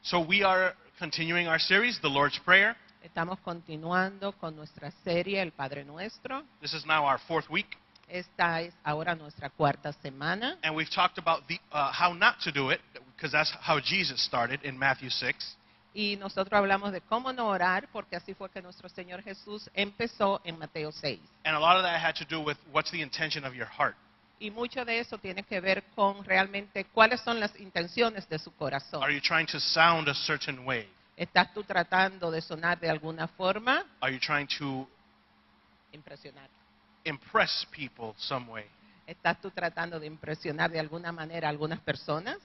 So we are continuing our series, The Lord's Prayer. Estamos continuando con nuestra serie El Padre Nuestro. This is now our 4th week, Esta es ahora nuestra cuarta semana and we've talked about how not to do it, because that's how Jesus started in Matthew 6. y nosotros hablamos de cómo no orar porque así fue que nuestro Señor Jesús empezó en Mateo 6. And a lot of that had to do with what's the intention of your heart. Y mucho de eso tiene que ver con realmente cuáles son las intenciones de su corazón. Are you trying to sound a certain way? ¿Estás tú tratando de sonar de alguna forma? Are you trying to Impresionar. impress people some way? ¿Estás tú tratando de impresionar de alguna manera a algunas personas?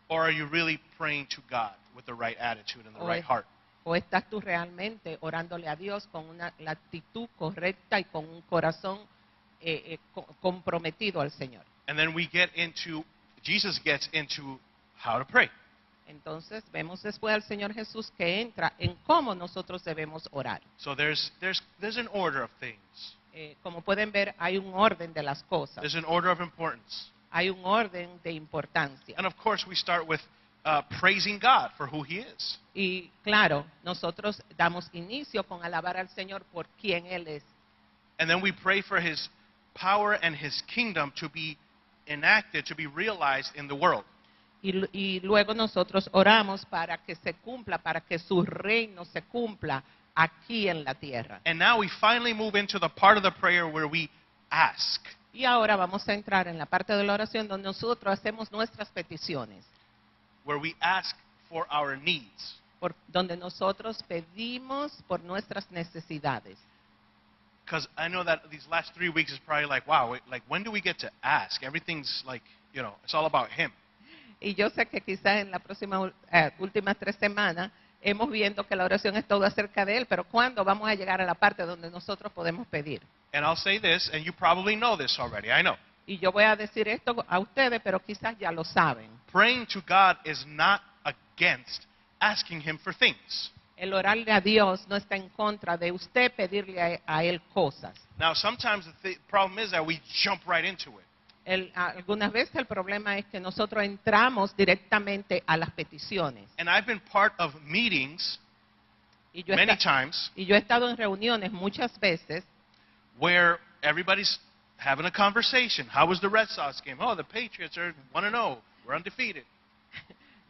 Or are you really praying to God with the right attitude and the O right es- heart? ¿O estás tú realmente orándole a Dios con la actitud correcta y con un corazón comprometido al Señor? And then Jesus gets into how to pray. Entonces vemos después al Señor Jesús que entra en cómo nosotros debemos orar. So there's an order of things. Como pueden ver, hay un orden de las cosas. There's an order of importance. Hay un orden de importancia. And of course, we start with praising God for who He is. Y claro, nosotros damos inicio con alabar al Señor por quien Él es. And then we pray for His power and His kingdom to be enacted, to be realized in the world. Y luego nosotros oramos para que se cumpla, para que su reino se cumpla aquí en la tierra. And now we finally move into the part of the prayer where we ask. Y ahora vamos a entrar en la parte de la oración donde nosotros hacemos nuestras peticiones, Where we ask for our needs. donde nosotros pedimos por nuestras necesidades. Because I know that these last 3 weeks is probably like, wow, like when do we get to ask? Everything's like, it's all about Him. Y yo sé que quizás en las últimas 3 semanas hemos viendo que la oración es todo acerca de Él, pero ¿cuándo vamos a llegar a la parte donde nosotros podemos pedir? And I'll say this, and you probably know this already, I know. Y yo voy a decir esto a ustedes, pero quizás ya lo saben. Praying to God is not against asking Him for things. El orarle a Dios no está en contra de usted pedirle a Él cosas. Now, sometimes the problem is that we jump right into it. Algunas veces el problema es que nosotros entramos directamente a las peticiones. And I've been part of meetings Y yo, many esta- times y yo he estado en reuniones muchas veces where everybody's having a conversation. How was the Red Sox game? Oh, the Patriots are 1-0. We're undefeated.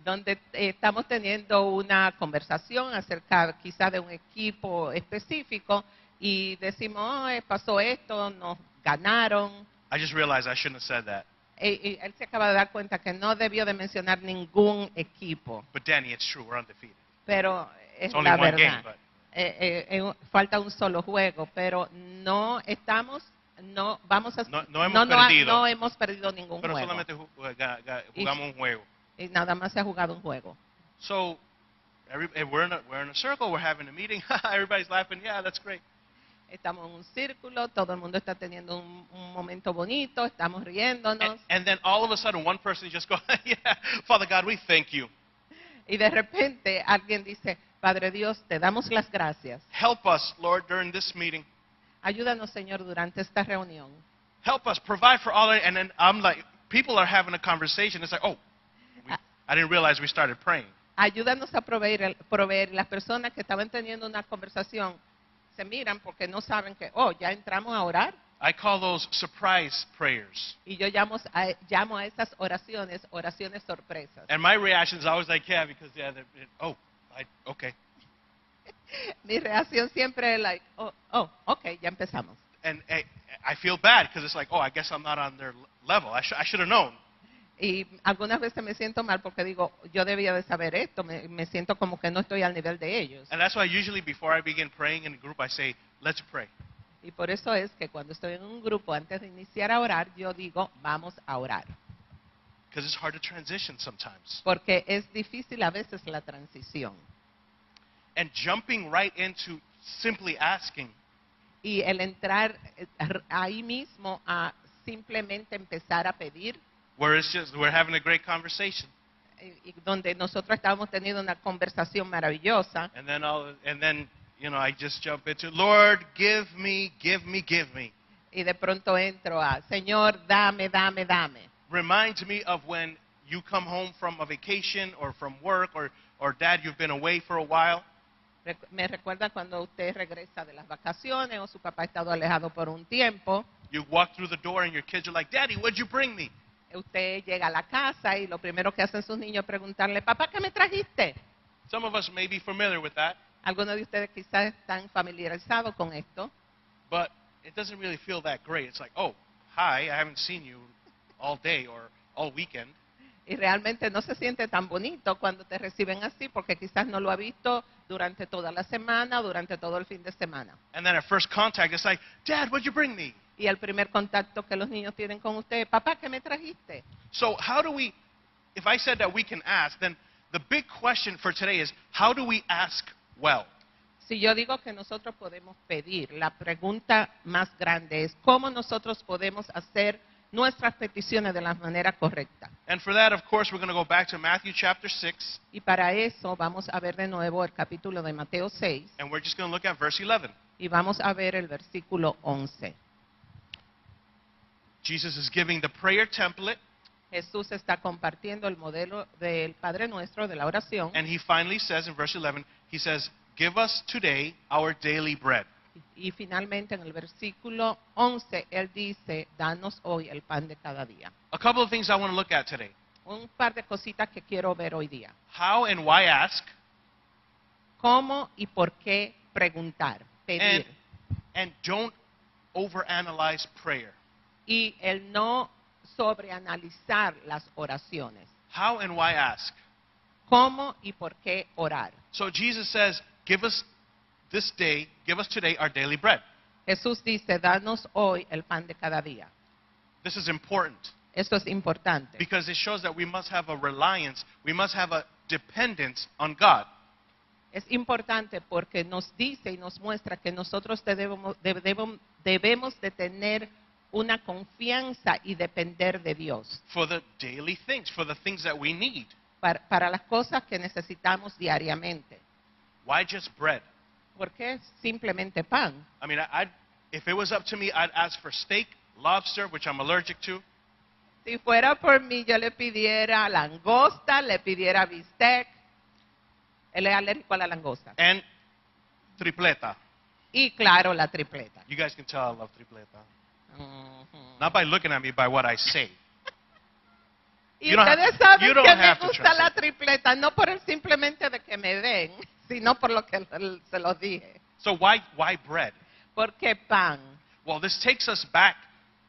donde estamos teniendo una conversación acerca quizás de un equipo específico y decimos, pasó esto, nos ganaron. I just realized I shouldn't have said that. Y él se acaba de dar cuenta que no debió de mencionar ningún equipo, But Danny, it's true. We're undefeated. pero es It's only la one verdad. game, but Falta un solo juego, pero no estamos, no vamos a, No hemos perdido. no hemos perdido ningún pero juego. solamente jugamos un juego. Y nada más se ha jugado un juego. So we're in a circle. We're having a meeting. Everybody's laughing. Yeah, that's great. Estamos en un círculo, todo el mundo está teniendo un momento bonito, estamos riéndonos. And then all of a sudden, one person just goes, "Yeah, Father God, we thank you. Y de repente alguien dice, Padre Dios, te damos las gracias. Help us, Lord, during this meeting. Ayúdanos, Señor, durante esta reunión. Help us provide for all." And then I'm like, people are having a conversation. It's like, oh, I didn't realize we started praying. Ayúdanos a proveer. Las personas que estaban teniendo una conversación se miran porque no saben que, ya entramos a orar. I call those surprise prayers. Y yo llamo a esas oraciones sorpresas. And my reaction is always like, yeah, because okay. Mi reacción siempre es like, ok, ya empezamos. And I feel bad because it's like, I guess I'm not on their level. I should have known. Y algunas veces me siento mal porque digo, yo debía de saber esto, me siento como que no estoy al nivel de ellos. And that's why usually before I begin praying in a group, I say, let's pray. Y por eso es que cuando estoy en un grupo, antes de iniciar a orar, yo digo, vamos a orar. because it's hard to transition sometimes. porque es difícil a veces la transición. And jumping right into simply asking Y el entrar ahí mismo a simplemente empezar a pedir, where it's just we're having a great conversation, y donde nosotros estábamos teniendo una conversación maravillosa, and then I just jump into, Lord, give me, give me, give me. y de pronto entro a, Señor, dame, dame, dame. Reminds me of when you come home from a vacation or from work, or Dad, you've been away for a while, Me recuerda cuando usted regresa de las vacaciones o su papá ha estado alejado por un tiempo. you walk through the door and your kids are like, Daddy, what'd you bring me? Usted llega a la casa y lo primero que hacen sus niños es preguntarle, papá, ¿qué me trajiste? Some of us may be familiar with that, Algunos de ustedes quizás están familiarizados con esto, but it doesn't really feel that great. It's like, oh, hi, I haven't seen you all day or all weekend. y realmente no se siente tan bonito cuando te reciben así porque quizás no lo ha visto durante toda la semana o durante todo el fin de semana. And then at first contact, it's like, Dad, what'd you bring me? Y el primer contacto que los niños tienen con usted, papá, ¿qué me trajiste? So how do we, if I said that we can ask, then the big question for today is, how do we ask well? Si yo digo que nosotros podemos pedir, la pregunta más grande es cómo nosotros podemos hacer nuestras peticiones de la manera correcta. And for that, of course, we're going to go back to Matthew chapter 6, Y para eso vamos a ver de nuevo el capítulo de Mateo 6 and we're just going to look at verse 11. y vamos a ver el versículo 11. Jesus is giving the prayer template, Jesús está compartiendo el modelo del Padre Nuestro, de la oración, and he finally says in verse 11, he says, give us today our daily bread. y finalmente en el versículo 11 Él dice, danos hoy el pan de cada día. A couple of things I want to look at today. Un par de cositas que quiero ver hoy día. How and why ask, ¿Cómo y por qué preguntar, pedir? and don't overanalyze prayer. Y el no sobreanalizar las oraciones. How and why ask? ¿Cómo y por qué orar? So Jesus says, give us this day, give us today our daily bread. Jesús dice, danos hoy el pan de cada día. This is important Esto es importante, because it shows that we must have a reliance, we must have a dependence on God. es importante porque nos dice y nos muestra que nosotros debemos de tener una confianza y depender de Dios For the daily things, for the things that we need. para las cosas que necesitamos diariamente. Why just bread? Porque es simplemente pan. I mean, if it was up to me, I'd ask for steak, lobster, which I'm allergic to, Si fuera por mí, yo le pidiera langosta, le pidiera bistec. Él es alérgico a la langosta. and tripleta. Y claro, la tripleta. You guys can tell I love tripleta. Ujú. Not by looking at me, by what I say. Y You don't ustedes have- saben you don't que me have to gusta trust la it. tripleta, no por el simplemente de que me ven, sino por lo que se los dije. So why bread? Porque pan. Well, this takes us back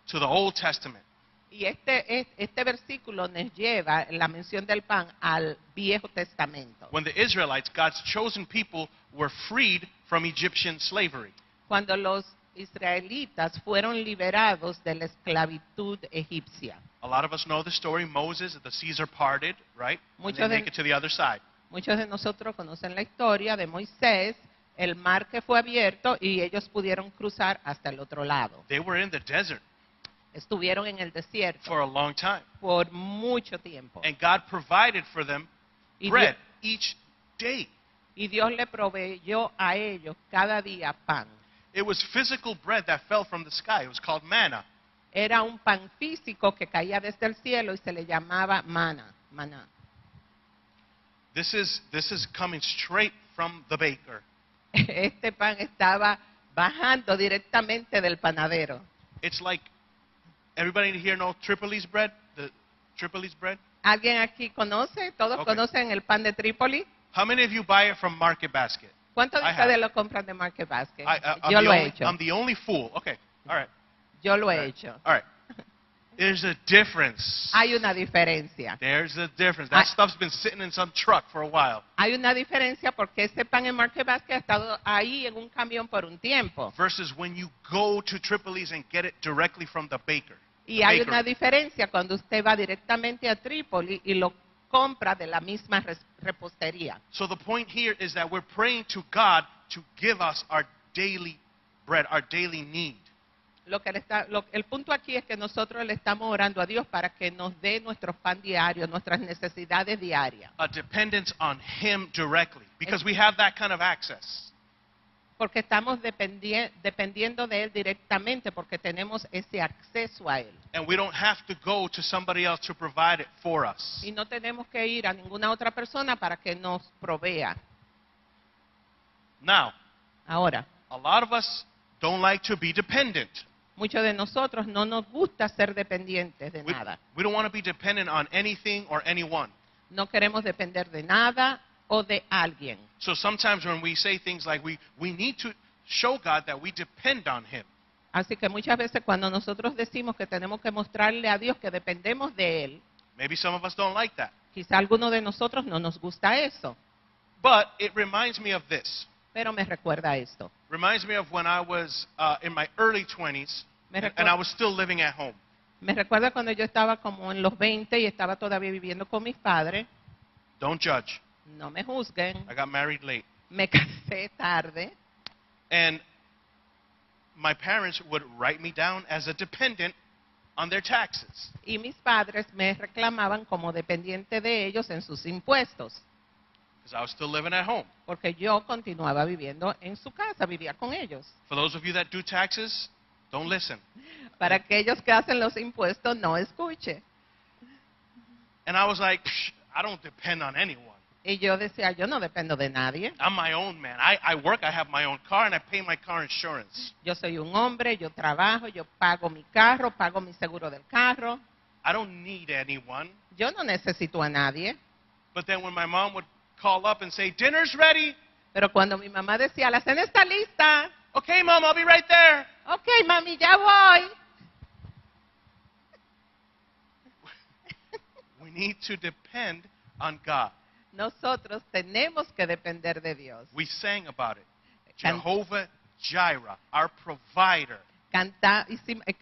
to the Old Testament. Y este versículo nos lleva, la mención del pan, al Viejo Testamento. When the Israelites, God's chosen people, were freed from Egyptian slavery. Cuando los israelitas fueron liberados de la esclavitud egipcia. A lot of us know the story. Moses, the seas are parted, right? And Muchos they de- make it to the other side. Muchos de nosotros conocen la historia de Moisés, el mar que fue abierto y ellos pudieron cruzar hasta el otro lado. They were in the desert Estuvieron en el desierto for a long time. por mucho tiempo. And God provided for them Y bread each day. Y Dios le proveyó a ellos cada día pan. It was physical bread that fell from the sky. It was called manna. Era un pan físico que caía desde el cielo y se le llamaba maná. This is coming straight from the baker. Este pan estaba bajando directamente del panadero. It's like, everybody here know Tripoli's bread? The Tripoli's bread? ¿Alguien aquí conoce? ¿Todos Ok. conocen el pan de Trípoli? How many of you buy it from Market Basket? ¿Cuántos de I ustedes have. lo compran de Market Basket? I'm Yo the lo he only- hecho. I'm the only fool. Okay, all right. Yo lo he All right. hecho. All right. There's a difference. Hay una diferencia. There's a difference. That I- stuff's been sitting in some truck for a while Hay una diferencia porque ese pan en Market Basket ha estado ahí en un camión por un tiempo. versus when you go to Tripoli's and get it directly from the baker. Y hay bakery. una diferencia cuando usted va directamente a Trípoli y lo compra de la misma repostería. So the point here is that we're praying to God to give us our daily bread, our daily need. El punto aquí es que nosotros le estamos orando a Dios para que nos dé nuestro pan diario, nuestras necesidades diarias. A dependence on Him directly, because we have that kind of access. Porque estamos dependiendo de Él directamente, porque tenemos ese acceso a Él. And we don't have to go to somebody else to provide it for us. Y no tenemos que ir a ninguna otra persona para que nos provea. Now, Ahora, a lot of us don't like to be dependent. muchos de nosotros no nos gusta ser dependientes de We, nada. we don't want to be dependent on anything or anyone. No queremos depender de nada o de alguien. So sometimes when we say things like we need to show God that we depend on Him. Así que muchas veces cuando nosotros decimos que tenemos que mostrarle a Dios que dependemos de Él, Maybe some of us don't like that. quizá a alguno de nosotros no nos gusta eso, But it reminds me of this. pero me recuerda esto. Reminds me of when I was in my early 20s Me and I was still living at home. Me recuerda cuando yo estaba como en los 20 y estaba todavía viviendo con mis padres. Don't judge. No me juzguen. I got married late. Me casé tarde. And my parents would write me down as a dependent on their taxes. Y mis padres me reclamaban como dependiente de ellos en sus impuestos. Because I was still living at home. Porque yo continuaba viviendo en su casa, vivía con ellos. For those of you that do taxes, don't listen. Para aquellos que hacen los impuestos, no escuche. And I was like, "Psh, I don't depend on anyone. Y yo decía, yo no dependo de nadie. I'm my own man. I work, I have my own car, and I pay my car insurance. Yo soy un hombre, yo trabajo, yo pago mi carro, pago mi seguro del carro. I don't need anyone. Yo no necesito a nadie. But then when my mom would call up and say, dinner's ready. Pero cuando mi mamá decía, la cena está lista. Okay, Mom, I'll be right there. Ok, mami, ya voy. We need to depend on God. Nosotros tenemos que depender de Dios. We sang about it. Can- Jehovah Jireh, our provider.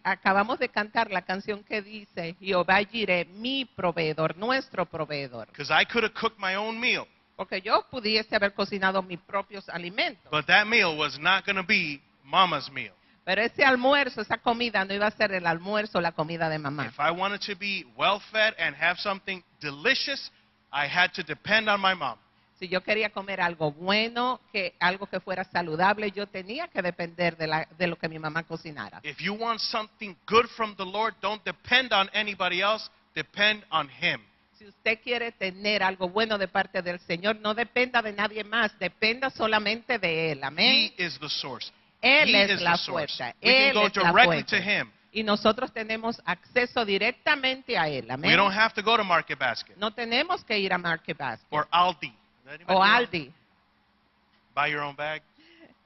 Acabamos de cantar la canción que dice, Jehová Jireh, mi proveedor, nuestro proveedor. Because I could have cooked my own meal, Porque yo pudiese haber cocinado mis propios alimentos. but that meal was not going to be Mama's meal. Pero ese almuerzo, esa comida no iba a ser el almuerzo, la comida de mamá. If I wanted to be well-fed and have something delicious, I had to depend on my mom. Si yo quería comer algo bueno, algo que fuera saludable, yo tenía que depender de lo que mi mamá cocinara. If you want something good from the Lord, don't depend on anybody else, depend on Him. Si usted quiere tener algo bueno de parte del Señor, no dependa de nadie más, dependa solamente de Él. Amén. He is the source. Él He es is la the source. fuerza. We can Él go es la directly to fuente. Him. Y nosotros tenemos acceso directamente a Él. We Amén. don't have to go to Market Basket No tenemos que ir a Market Basket or Aldi. Does anybody o know? Aldi, Buy your own bag.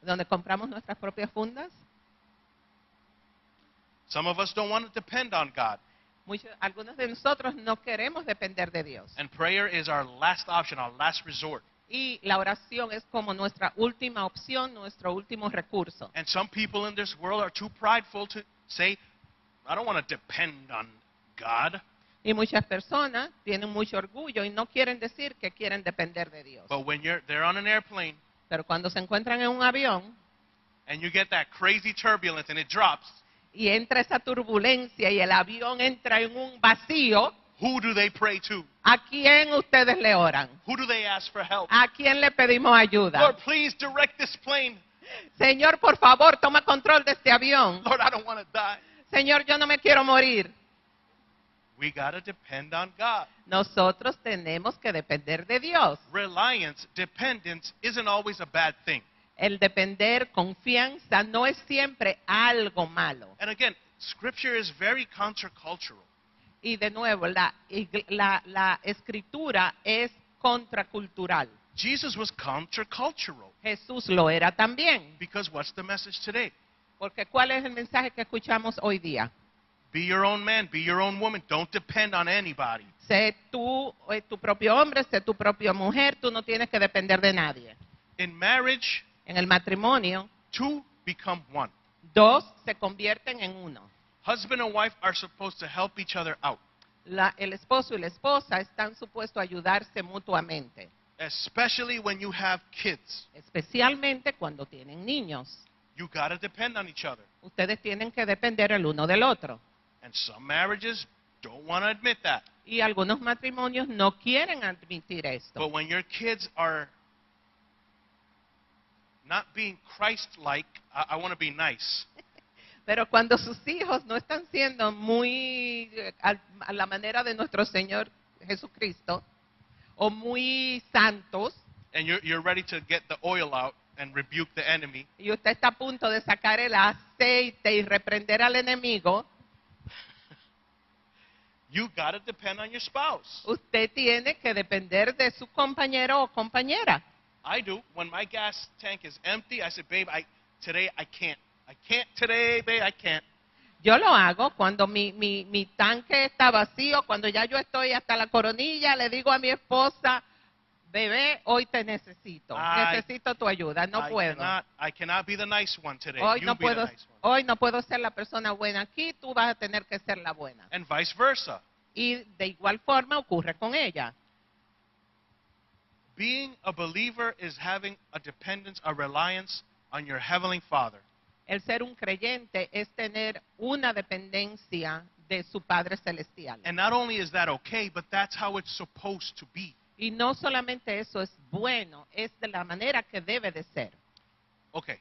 donde compramos nuestras propias fundas. Some of us don't want to depend on God. Algunos de nosotros no queremos depender de Dios. And prayer is our last option, our last resort. Y la oración es como nuestra última opción, nuestro último recurso. And some people in this world are too prideful to say, I don't want to depend on God. Y muchas personas tienen mucho orgullo y no quieren decir que quieren depender de Dios. But when they're on an airplane Pero cuando se encuentran en un avión and you get that crazy turbulence and it drops, y entra esa turbulencia y el avión entra en un vacío, who do they pray to? ¿a quién ustedes le oran? Who do they ask for help? ¿A quién le pedimos ayuda? Lord, please direct this plane. Señor, por favor, toma control de este avión. Lord, I don't want to die. Señor, yo no me quiero morir. We got to depend on God. Nosotros tenemos que depender de Dios. Reliance, dependence isn't always a bad thing. El depender, confianza, no es siempre algo malo. And again, Scripture is very countercultural. Y de nuevo, la escritura es contracultural. Jesus was countercultural. Jesús lo era también. Because what's the message today? Porque ¿cuál es el mensaje que escuchamos hoy día? Be your own man, be your own woman. Don't depend on anybody. Sé tú, tu propio hombre, sé tu propia mujer, tú no tienes que depender de nadie. In marriage, En el matrimonio, two become one. dos se convierten en uno. Husband and wife are supposed to help each other out, El esposo y la esposa están supuestos a ayudarse mutuamente, especially when you have kids. especialmente cuando tienen niños. You got to depend on each other. Ustedes tienen que depender el uno del otro. And some marriages don't want to admit that. Y algunos matrimonios no quieren admitir esto. But when your kids are not being Christ-like, I want to be nice. Pero cuando sus hijos no están siendo muy a la manera de nuestro Señor Jesucristo o muy santos, And you're ready to get the oil out and rebuke the enemy, y usted está a punto de sacar el aceite y reprender al enemigo, you got to depend on your spouse. usted tiene que depender de su compañero o compañera. I do. When my gas tank is empty, I say, babe, today I can't. I can't today, babe, I can't. Yo lo hago cuando mi tanque está vacío, cuando ya yo estoy hasta la coronilla, le digo a mi esposa, bebé, hoy te necesito, necesito tu ayuda, no puedo. I cannot be the nice one today. Hoy You no be the puedo, nice one. hoy no puedo ser la persona buena aquí, tú vas a tener que ser la buena. And vice versa. Y de igual forma ocurre con ella. Being a believer is having a dependence, a reliance on your heavenly Father. El ser un creyente es tener una dependencia de su Padre Celestial. And not only is that okay, but that's how it's supposed to be. Y no solamente eso es bueno, es de la manera que debe de ser. Okay,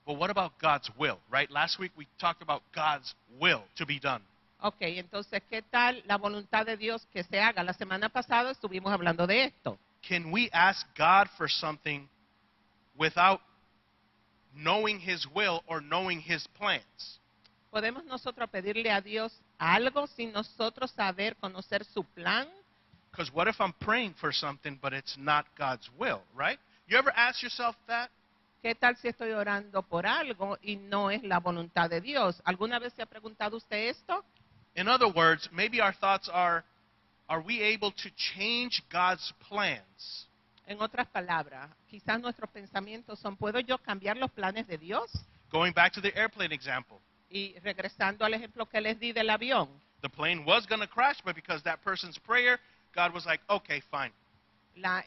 but what about God's will, right? Last week we talked about God's will to be done. Ok, entonces, ¿qué tal la voluntad de Dios que se haga? La semana pasada estuvimos hablando de esto. Can we ask God for something without knowing His will or knowing His plans? ¿Podemos nosotros pedirle a Dios algo sin nosotros saber, conocer su plan? Because what if I'm praying for something but it's not God's will, right? You ever ask yourself that? ¿Qué tal si estoy orando por algo y no es la voluntad de Dios? ¿Alguna vez se ha preguntado usted esto? In other words, maybe our thoughts are we able to change God's plans? En otras palabras, quizás nuestros pensamientos son, ¿puedo yo cambiar los planes de Dios? Going back to the airplane example. Y regresando al ejemplo que les di del avión. The plane was going to crash, but because that person's prayer, God was like, okay, fine.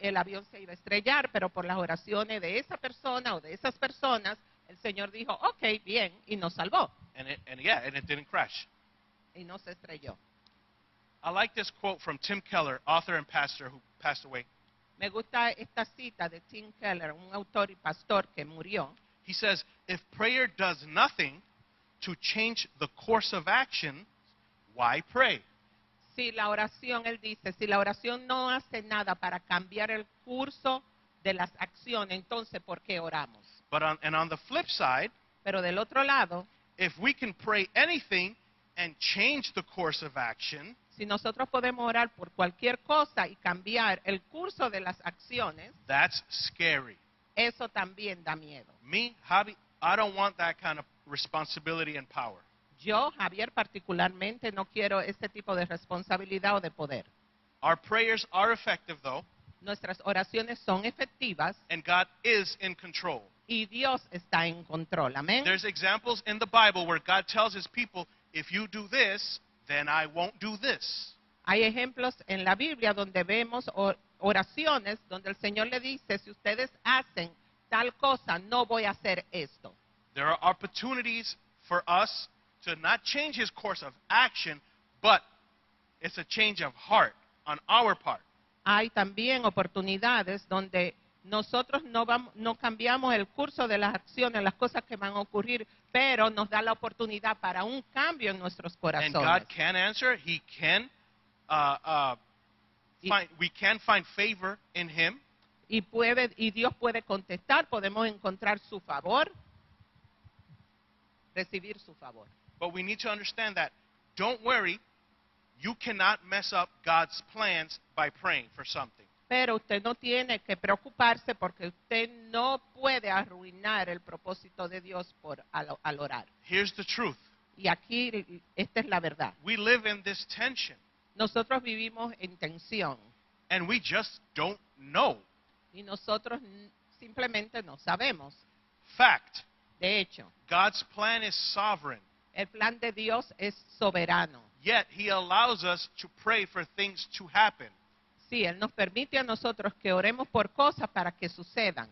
El avión se iba a estrellar, pero por las oraciones de esa persona o de esas personas, el Señor dijo, ok, bien, y nos salvó. And it didn't crash. Y no se estrelló. I like this quote from Tim Keller, author and pastor who passed away. Me gusta esta cita de Tim Keller, un autor y pastor que murió. He says, if prayer does nothing to change the course of action, why pray? Si la oración, él dice, si la oración no hace nada para cambiar el curso de las acciones, entonces ¿por qué oramos? And on the flip side, Pero del otro lado, if we can pray anything and change the course of action, si nosotros podemos orar por cualquier cosa y cambiar el curso de las acciones, that's scary. eso también da miedo. Me, Javi, I don't want that kind of responsibility and power. Yo, Javier, particularmente no quiero este tipo de responsabilidad o de poder. Our prayers are effective, though, Nuestras oraciones son efectivas and God is in control. y Dios está en control. Amén. There's examples in the Bible where God tells His people, if you do this, then I won't do this. Hay ejemplos en la Biblia donde vemos oraciones donde el Señor le dice, si ustedes hacen tal cosa, no voy a hacer esto. There are opportunities for us to not change His course of action, but it's a change of heart on our part. Hay también oportunidades donde nosotros no cambiamos el curso de las acciones, las cosas que van a ocurrir, pero nos da la oportunidad para un cambio en nuestros And corazones. God can answer. He can we can find favor in Him. Y Dios puede contestar, podemos encontrar su favor, recibir su favor. But we need to understand that, don't worry, you cannot mess up God's plans by praying for something. Pero usted no tiene que preocuparse porque usted no puede arruinar el propósito de Dios al orar. Here's the truth. Y aquí esta es la verdad. We live in this tension, Nosotros vivimos en tensión and we just don't know. y nosotros simplemente no sabemos. Fact, De hecho, God's plan is sovereign. El plan de Dios es soberano. Yet he allows us to pray for things to happen. Sí, Él nos permite a nosotros que oremos por cosas para que sucedan.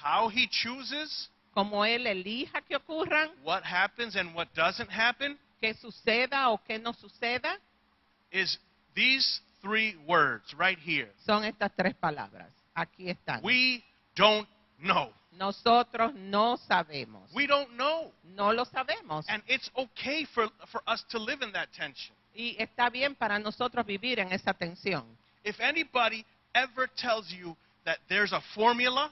How he chooses Como Él elija que ocurran, what happens and what doesn't happen que suceda o que no suceda, is these three words right here. son estas tres palabras. Aquí están. We don't know. Nosotros no sabemos. We don't know. No lo sabemos. And it's okay for us to live in that tension. Y está bien para nosotros vivir en esa tensión. If anybody ever tells you that there's a formula,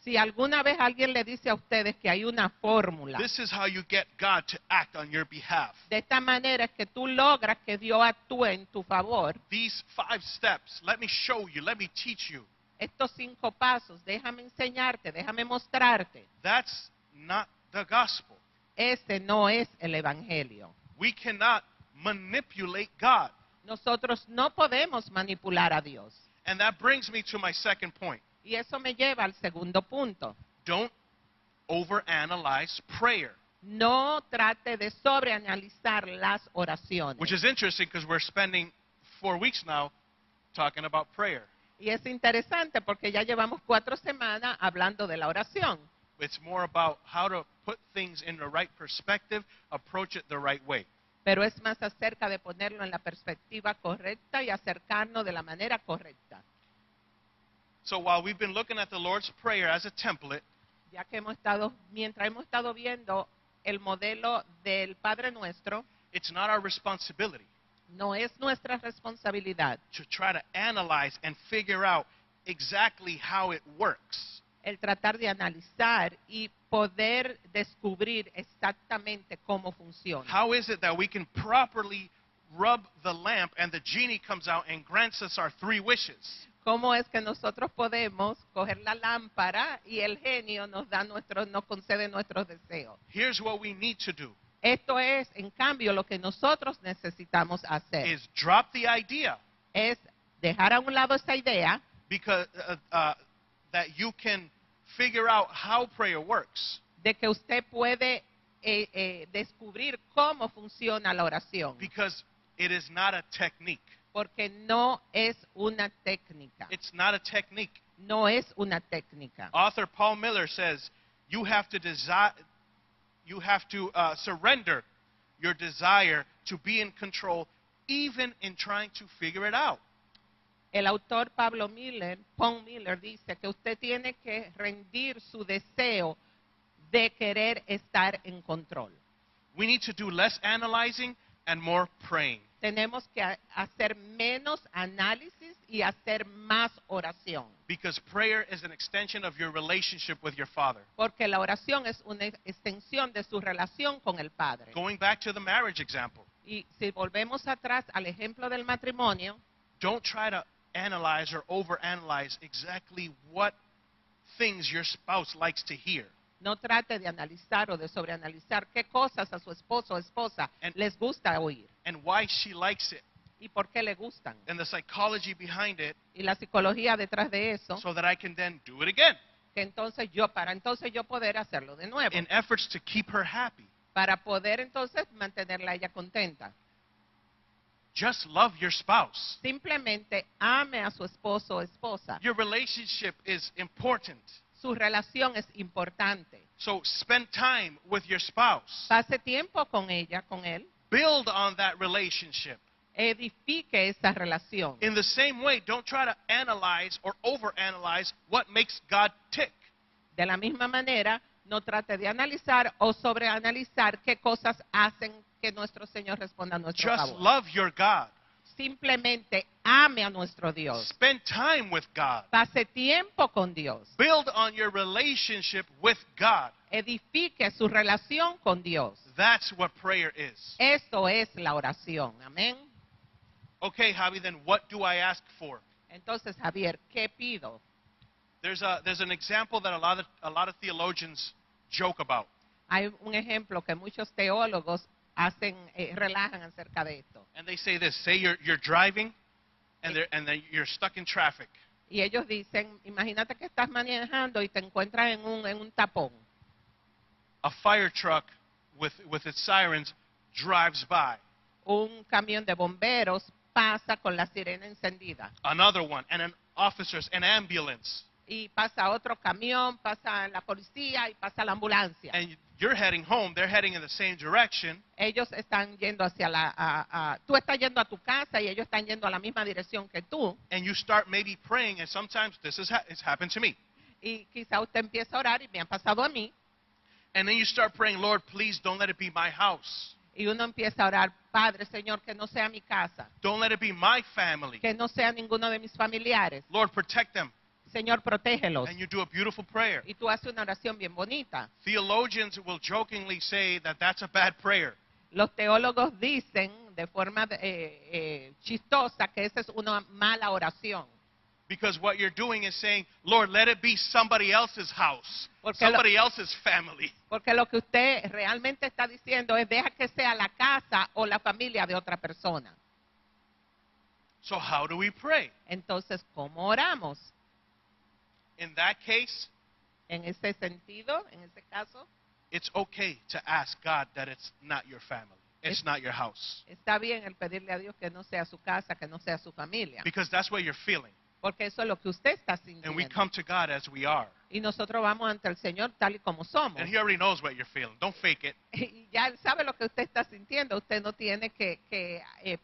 Si alguna vez alguien le dice a ustedes que hay una fórmula, this is how you get God to act on your behalf. de esta manera es que tú logras que Dios actúe en tu favor. These 5 steps, let me show you, let me teach you. Estos 5 pasos, déjame enseñarte, déjame mostrarte. That's not the gospel. Ese no es el evangelio. We cannot manipulate God. Nosotros no podemos manipular a Dios. And that brings me to my second point. Y eso me lleva al segundo punto. Don't overanalyze prayer. No trate de sobreanalizar las oraciones. Which is interesting because we're spending 4 weeks now talking about prayer. Y es interesante porque ya llevamos 4 semanas hablando de la oración. It's more about how to put things in the right perspective, approach it the right way. Pero es más acerca de ponerlo en la perspectiva correcta y acercarnos de la manera correcta. So while we've been looking at the Lord's Prayer as a template, Ya que mientras hemos estado viendo el modelo del Padre Nuestro, it's not our responsibility no es nuestra responsabilidad to try to analyze and figure out exactly how it works. el tratar de analizar y poder descubrir exactamente cómo funciona. How is it that we can properly rub the lamp and the genie comes out and grants us our 3 wishes? ¿Cómo es que nosotros podemos coger la lámpara y el genio nos concede nuestros deseos? Here's what we need to do. Esto es, en cambio, lo que nosotros necesitamos hacer. Is drop the idea Es dejar a un lado esa idea because that you can figure out how prayer works. de que usted puede descubrir cómo funciona la oración. Because it is not a technique. Porque no es una técnica. It's not a technique. No es una técnica. Author Paul Miller says you have to surrender your desire to be in control even in trying to figure it out. El autor Paul Miller dice que usted tiene que rendir su deseo de querer estar en control. We need to do less analyzing and more praying. Tenemos que hacer menos análisis y hacer más oración. Because prayer is an extension of your relationship with your Father. Porque la oración es una extensión de su relación con el Padre. Going back to the marriage example, Y si volvemos atrás al ejemplo del matrimonio, don't try to analyze or overanalyze exactly what things your spouse likes to hear. no trate de analizar o de sobreanalizar qué cosas a su esposo o esposa les gusta oír And why she likes it. y por qué le gustan. And the psychology behind it Y la psicología detrás de eso, so that I can then do it again. que entonces yo poder hacerlo de nuevo, In efforts to keep her happy. para poder entonces mantenerla a ella contenta. Just love your spouse. Simplemente ame a su esposo o esposa. Your relationship is important. Su relación es importante. So spend time with your spouse. Pase tiempo con ella, con él. Build on that relationship. Edifique esa relación. In the same way, don't try to analyze or overanalyze what makes God tick. De la misma manera, no trate de analizar o sobreanalizar qué cosas hacen que nuestro Señor responda a nuestro Just favor. love your God. Simplemente ame a nuestro Dios. Spend time with God. Pase tiempo con Dios. Build on your relationship with God. Edifique su relación con Dios. That's what prayer is. Eso es la oración. Amén. Okay, Javi, then what do I ask for? Entonces, Javier, ¿qué pido? There's an example that a lot of theologians joke about. Hay un ejemplo que muchos teólogos relajan acerca de esto. And they say this, say you're driving and then you're stuck in traffic. Y ellos dicen, imagínate que estás manejando y te encuentras en un tapón. A fire truck with its sirens drives by. Un camión de bomberos pasa con la sirena encendida. Another one, and an ambulance. Y pasa otro camión, pasa la policía y pasa la ambulancia. And you're heading home, they're heading in the same direction. Ellos están yendo hacia tú estás yendo a tu casa y ellos están yendo a la misma dirección que tú. And you start maybe praying, and sometimes it's happened to me. Y quizá usted empieza a orar, y me ha pasado a mí. And then you start praying, Lord, please don't let it be my house. Y uno empieza a orar, Padre, Señor, que no sea mi casa, Don't let it be my family. que no sea ninguno de mis familiares. Lord, protect them. Señor, protégelos. And you do a beautiful prayer. Y tú haces una oración bien bonita. Theologians will jokingly say that that's a bad prayer. Los teólogos dicen de forma chistosa que esa es una mala oración. Because what you're doing is saying, Lord, let it be somebody else's house, Porque somebody else's family. Porque lo que usted realmente está diciendo es deja que sea la casa o la familia de otra persona. So how do we pray? Entonces, ¿cómo oramos? In that case, En ese sentido, en ese caso, it's okay to ask God that it's not your family. It's not your house. está bien el pedirle a Dios que no sea su casa, que no sea su familia. Because that's what you're feeling. Porque eso es lo que usted está And we sintiendo. come to God as we are. Y nosotros vamos ante el Señor tal y como somos. And He already knows what you're feeling. Don't fake it. Y ya Él sabe lo que usted está sintiendo. Usted no tiene que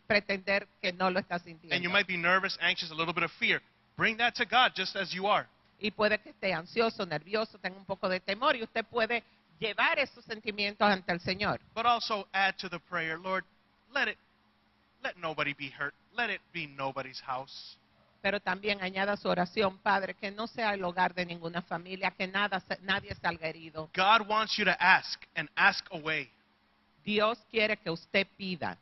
pretender que no lo está And you sintiendo. might be nervous, anxious, a little bit of fear. Bring that to God just as you are. Y puede que esté ansioso, nervioso, tenga un poco de temor. Y usted puede llevar esos sentimientos ante el Señor. But also add to the prayer, Lord, let nobody be hurt. Let it be nobody's house. Pero también añada su oración, Padre, que no sea el hogar de ninguna familia, que nadie salga herido. God wants you to ask and ask away. Dios quiere que usted pida.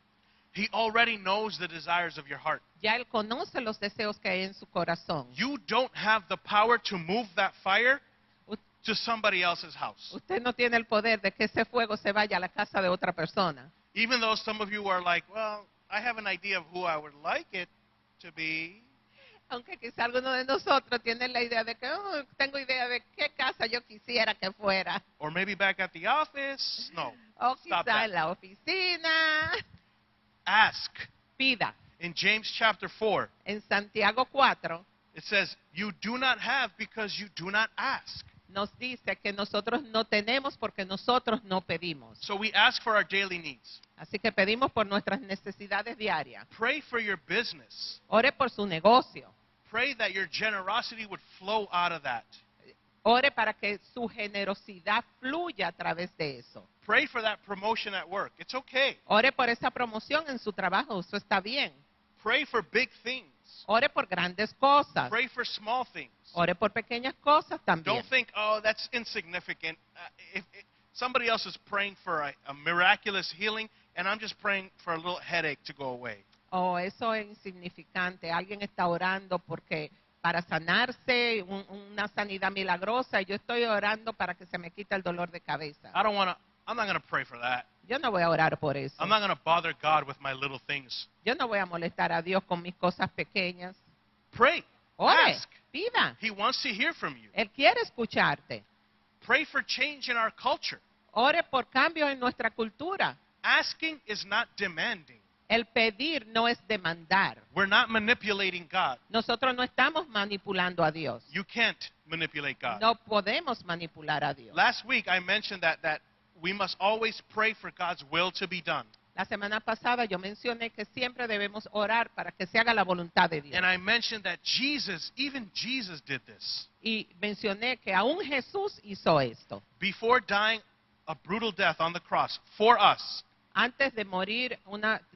He already knows the desires of your heart. Ya Él conoce los deseos que hay en su corazón. You don't have the power to move that fire U- to somebody else's house. Usted no tiene el poder de que ese fuego se vaya a la casa de otra persona. Even though some of you are like, well, I have an idea of who I would like it to be. Aunque quizá alguno de nosotros tiene la idea de que tengo idea de qué casa yo quisiera que fuera. Or maybe back at the office. No. O Stop quizá that. en la oficina. Ask. Pida. In James chapter 4, En Santiago 4 it says, you do not have because you do not ask. nos dice que nosotros no tenemos porque nosotros no pedimos. So we ask for our daily needs. Así que pedimos por nuestras necesidades diarias. Pray for your business. Ore por su negocio. Pray that your generosity would flow out of that. Ore para que su generosidad fluya a través de eso. Pray for that promotion at work. It's okay. Ore por esa promoción en su trabajo, eso está bien. Pray for big things. Ore por grandes cosas. Pray for small things. Ore por pequeñas cosas también. Don't think, oh, that's insignificant. If somebody else is praying for a miraculous healing, and I'm just praying for a little headache to go away. Oh, eso es insignificante. Alguien está orando porque para sanarse, una sanidad milagrosa, y yo estoy orando para que se me quite el dolor de cabeza. I'm not going to pray for that. Yo no voy a orar por eso. I'm not going to bother God with my little things. Yo no voy a molestar a Dios con mis cosas pequeñas. Pray. Ore, Ask. pida. He wants to hear from you. Él quiere escucharte. Pray for change in our culture. Ore por cambios en nuestra cultura. Asking is not demanding. El pedir no es demandar. We're not manipulating God. Nosotros no estamos manipulando a Dios. You can't manipulate God. No podemos manipular a Dios. Last week I mentioned that we must always pray for God's will to be done. La semana pasada yo mencioné que siempre debemos orar para que se haga la voluntad de Dios. And I mentioned that even Jesus did this. Y mencioné que aún Jesús hizo esto. Before dying a brutal death on the cross for us, Antes de morir,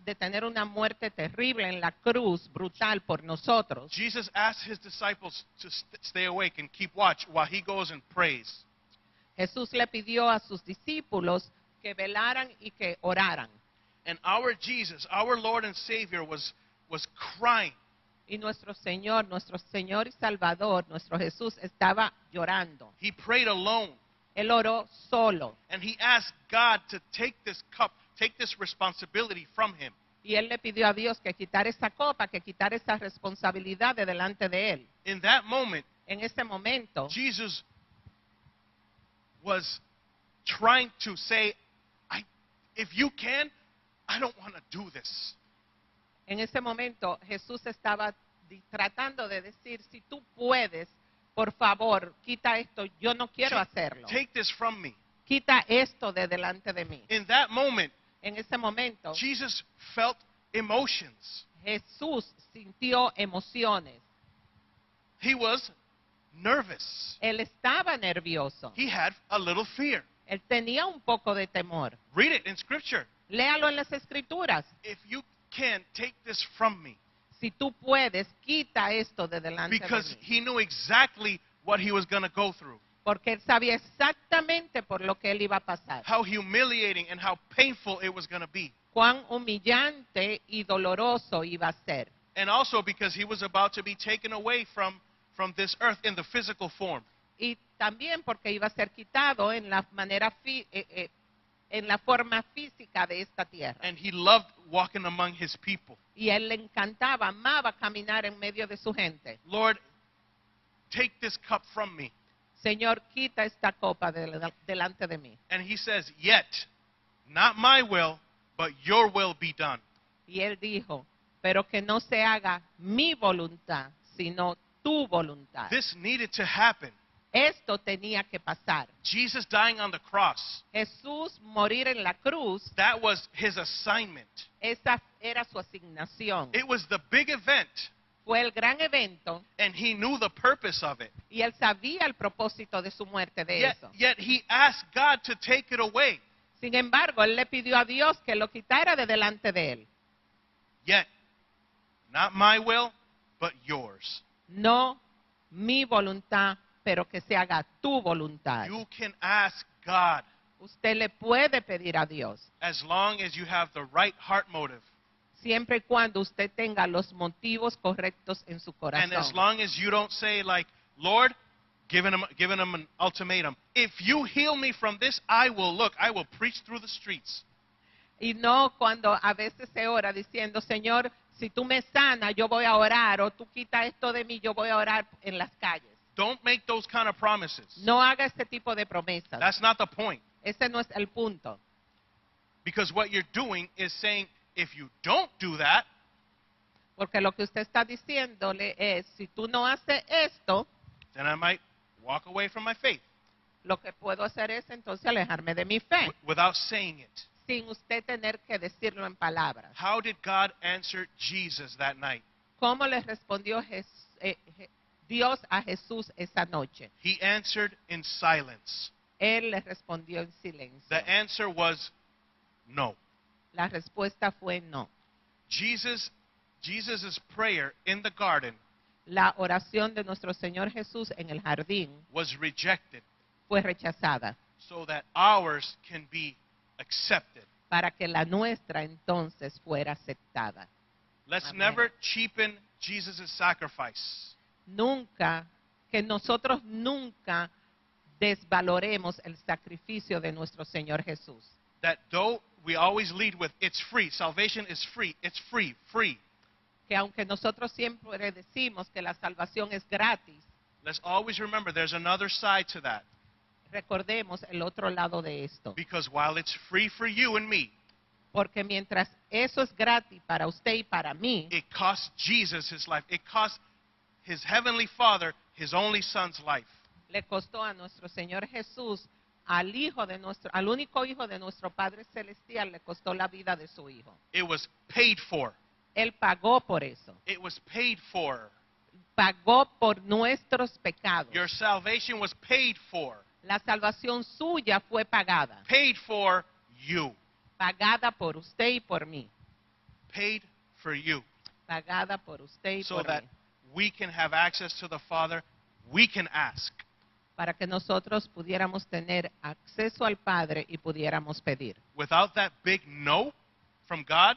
de tener una muerte terrible en la cruz, brutal por nosotros, Jesus asked his disciples to stay awake and keep watch while he goes and prays. Jesús le pidió a sus discípulos que velaran y que oraran. And our Jesus, our Lord and Savior, was crying. Y nuestro Señor y Salvador, nuestro Jesús, estaba llorando. He prayed alone. Él oró solo. And he asked God to take this cup, take this responsibility from him. Y él le pidió a Dios que quitara esa copa, que quitara esa responsabilidad de delante de él. In that moment, En ese momento, Jesus was trying to say, if you can, I don't want to do this. En ese momento Jesús estaba tratando de decir, si tú puedes, por favor, quita esto, yo no quiero hacerlo. Take this from me. Quita esto de delante de mí. In that moment, En ese momento, Jesus felt emotions. Jesús sintió emociones. He was nervous. Él estaba nervioso. He had a little fear. Él tenía un poco de temor. Read it in Scripture. Léalo en las Escrituras. If you can, take this from me. Si tú puedes, quita esto de delante Because de mí. he knew exactly what he was going to go through. Porque él sabía exactamente por lo que él iba a pasar. How humiliating and how painful it was going to be. Cuán humillante y doloroso iba a ser. And also because he was about to be taken away from this earth in the physical form. Y también porque iba a ser quitado en la en la forma física de esta tierra. And he loved walking among his people. Y él le encantaba, amaba caminar en medio de su gente. Lord, take this cup from me. Señor, quita esta copa delante de mí. And he says, yet, not my will, but your will be done. Y él dijo, pero que no se haga mi voluntad, sino tu voluntad. This needed to happen. Esto tenía que pasar. Jesus dying on the cross, Jesús morir en la cruz, that was his assignment. esa era su asignación. It was the big event, Fue el gran evento and he knew the purpose of it. y él sabía el propósito de su muerte de eso. Yet he asked God to take it away. Sin embargo, él le pidió a Dios que lo quitara de delante de él. Yet, not my will, but yours. No mi voluntad, pero que se haga tu voluntad. You can ask God Usted le puede pedir a Dios, as long as you have the right heart motive. siempre y cuando usted tenga los motivos correctos en su And as corazón. long as you don't say like, Lord, giving him an ultimatum. If you heal me from this, I will preach through the streets. Y no cuando a veces se ora diciendo, Señor, si tú me sanas, yo voy a orar, o tú quita esto de mí, yo voy a orar en las calles. Don't make those kind of promises. No haga este tipo de promesas. That's not the point. Ese no es el punto. Because what you're doing is saying, if you don't do that, Porque lo que usted está diciéndole es, si tú no haces esto, then I might walk away from my faith lo que puedo hacer es entonces alejarme de mi fe, without saying it. sin usted tener que decirlo en palabras. How did God answer Jesus that night? ¿Cómo le respondió Dios a Jesús esa noche? He answered in silence. Él le respondió en silencio. The answer was no. La respuesta fue no. Jesus' prayer in the garden La oración de nuestro Señor Jesús en el jardín was rejected fue rechazada so that ours can be accepted. para que la nuestra entonces fuera aceptada. Let's Amen. never cheapen Jesus' sacrifice. Nunca, que nosotros nunca desvaloremos el sacrificio de nuestro Señor Jesús. That though we always lead with, it's free, salvation is free, it's free, free. Que aunque nosotros siempre decimos que la salvación es gratis, Let's always remember there's another side to that. recordemos el otro lado de esto. Because while it's free for you and me, Porque mientras eso es gratis para usted y para mí, it cost Jesus his life. It cost his heavenly Father his only son's life. le costó a nuestro Señor Jesús, al único hijo de nuestro Padre Celestial, le costó la vida de su hijo. It was paid for. Él pagó por eso. It was paid for. Pagó por nuestros pecados. Your salvation was paid for. La salvación suya fue pagada. Paid for you. Pagada por usted y por mí. Paid for you. Pagada por usted y So por that mí. we can have access to the Father. We can ask. Para que nosotros pudiéramos tener acceso al Padre y pudiéramos pedir. Without that big no from God,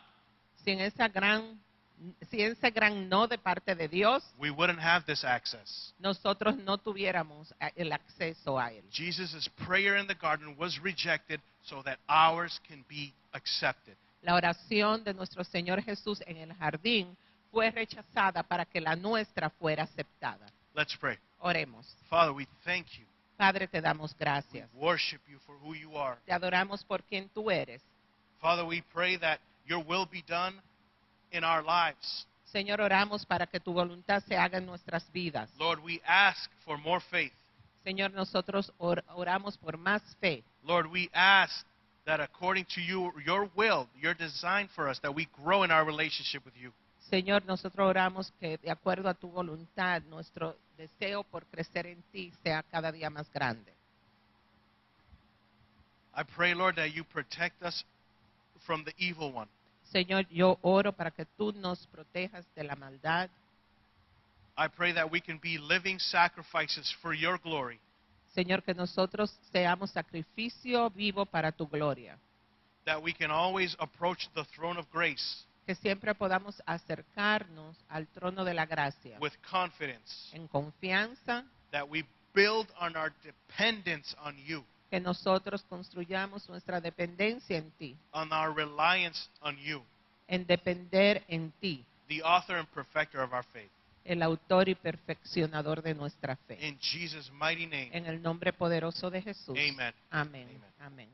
Sin ese gran no de parte de Dios, we wouldn't have this access. nosotros no tuviéramos el acceso a Él. Jesus' prayer in the garden was rejected so that ours can be accepted. La oración de nuestro Señor Jesús en el jardín fue rechazada para que la nuestra fuera aceptada. Let's pray. Oremos. Father, we thank you. Padre, te damos gracias. Worship you for who you are. Te adoramos por quien tú eres. Father, we pray that your will be done in our lives. Señor, oramos para que tu voluntad se haga en nuestras vidas. Lord, we ask for more faith. Señor, nosotros oramos por más fe. Lord, we ask that according to your will, your design for us, that we grow in our relationship with you. Señor, nosotros oramos que de acuerdo a tu voluntad, nuestro deseo por crecer en ti sea cada día más grande. I pray, Lord, that you protect us from the evil one. Señor, yo oro para que tú nos protejas de la maldad. I pray that we can be living sacrifices for your glory. Señor, que nosotros seamos sacrificio vivo para tu gloria. That we can always approach the throne of grace Que siempre podamos acercarnos al trono de la gracia with confidence. en confianza, That we build on our dependence on you, que nosotros construyamos nuestra dependencia en ti, on our reliance on you, en depender en ti, the author and perfecter of our faith. el autor y perfeccionador de nuestra fe. In Jesus' mighty name, En el nombre poderoso de Jesús. amen. Amén. Amen. Amén.